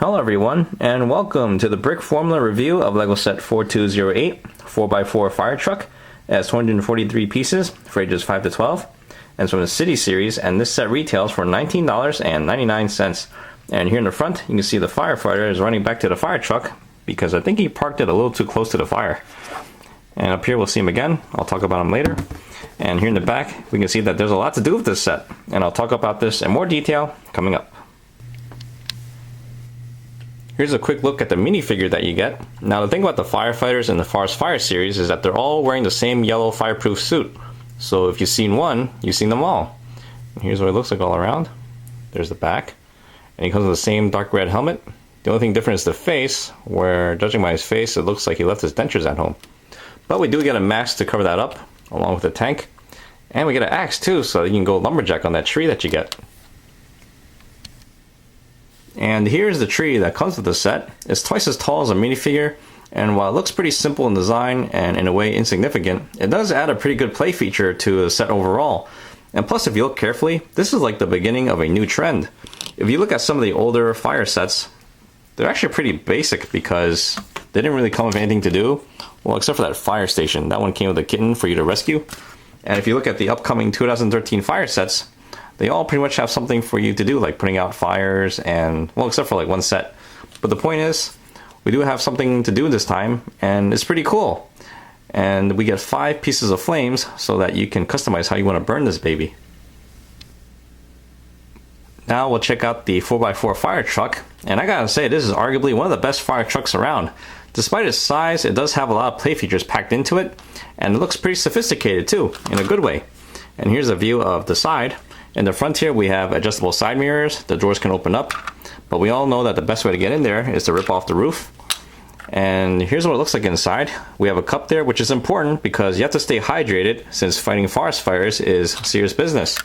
Hello everyone, and welcome to the Brickformula review of LEGO Set 4208 4x4 Fire Truck. It has 243 pieces for ages 5 to 12, and it's from the City series, and this set retails for $19.99. And here in the front, you can see the firefighter is running back to the fire truck because I think he parked it a little too close to the fire. And up here we'll see him again. I'll talk about him later. And here in the back, we can see that there's a lot to do with this set, and I'll talk about this in more detail coming up. Here's a quick look at the minifigure that you get. Now the thing about the firefighters in the Forest Fire series is that they're all wearing the same yellow fireproof suit. So if you've seen one, you've seen them all. And here's what it looks like all around. There's the back. And he comes with the same dark red helmet. The only thing different is the face, where judging by his face, it looks like he left his dentures at home. But we do get a mask to cover that up, along with the tank. And we get an axe too, so you can go lumberjack on that tree that you get. And here's the tree that comes with the set. It's twice as tall as a minifigure, and while it looks pretty simple in design and in a way insignificant, it does add a pretty good play feature to the set overall. And plus, if you look carefully, this is like the beginning of a new trend. If you look at some of the older fire sets, they're actually pretty basic because they didn't really come with anything to do, well, except for that fire station. That one came with a kitten for you to rescue. And if you look at the upcoming 2013 fire sets, they all pretty much have something for you to do, like putting out fires and, well, except for like one set. But the point is, we do have something to do this time, and it's pretty cool. And we get 5 pieces of flames so that you can customize how you want to burn this baby. Now we'll check out the 4x4 fire truck, and I gotta say, this is arguably one of the best fire trucks around. Despite its size, it does have a lot of play features packed into it, and it looks pretty sophisticated too, in a good way. And here's a view of the side. In the front here we have adjustable side mirrors. The doors can open up, but we all know that the best way to get in there is to rip off the roof. And here's what it looks like inside. We have a cup there, which is important because you have to stay hydrated since fighting forest fires is serious business.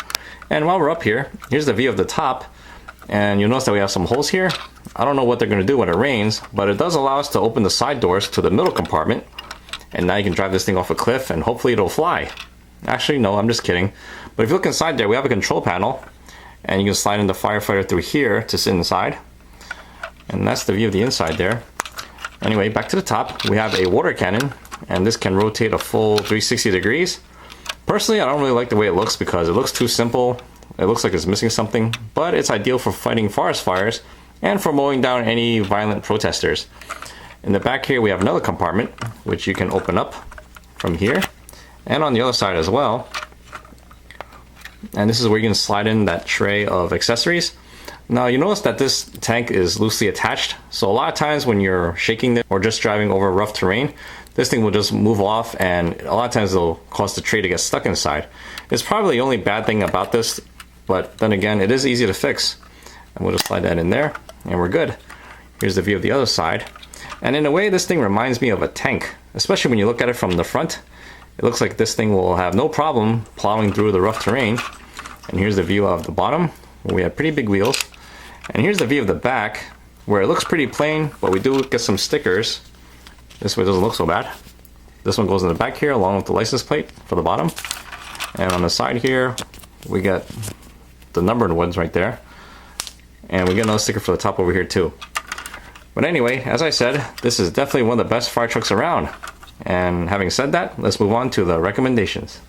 And while we're up here, here's the view of the top, and you'll notice that we have some holes here. I don't know what they're going to do when it rains, but it does allow us to open the side doors to the middle compartment, and now you can drive this thing off a cliff and hopefully it'll fly. Actually, no, I'm just kidding. But if you look inside there, we have a control panel, and you can slide in the firefighter through here to sit inside. And that's the view of the inside there. Anyway, back to the top, we have a water cannon, and this can rotate a full 360 degrees. Personally, I don't really like the way it looks because it looks too simple. It looks like it's missing something, but it's ideal for fighting forest fires and for mowing down any violent protesters. In the back here, we have another compartment, which you can open up from here, and on the other side as well. And this is where you can slide in that tray of accessories. Now you notice that this tank is loosely attached, so a lot of times when you're shaking it or just driving over rough terrain, this thing will just move off, and a lot of times it'll cause the tray to get stuck inside. It's probably the only bad thing about this, but then again, it is easy to fix. And we'll just slide that in there, and we're good. Here's the view of the other side. And in a way, this thing reminds me of a tank, especially when you look at it from the front. It looks like this thing will have no problem plowing through the rough terrain. And here's the view of the bottom, where we have pretty big wheels. And here's the view of the back, where it looks pretty plain, but we do get some stickers. This way it doesn't look so bad. This one goes in the back here, along with the license plate for the bottom. And on the side here, we get the numbered ones right there. And we get another sticker for the top over here too. But anyway, as I said, this is definitely one of the best fire trucks around. And having said that, let's move on to the recommendations.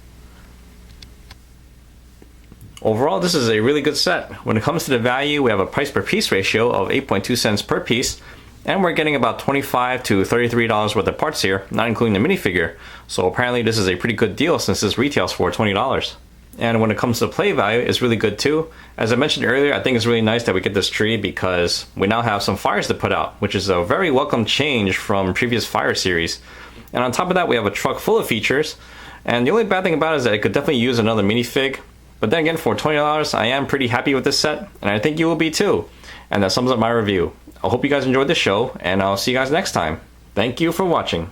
Overall, this is a really good set. When it comes to the value, we have a price per piece ratio of 8.2 cents per piece, and we're getting about $25 to $33 worth of parts here, not including the minifigure. So apparently this is a pretty good deal since this retails for $20. And when it comes to play value, it's really good too. As I mentioned earlier, I think it's really nice that we get this tree because we now have some fires to put out, which is a very welcome change from previous fire series. And on top of that, we have a truck full of features. And the only bad thing about it is that it could definitely use another minifig. But then again, for $20, I am pretty happy with this set, and I think you will be too. And that sums up my review. I hope you guys enjoyed the show, and I'll see you guys next time. Thank you for watching.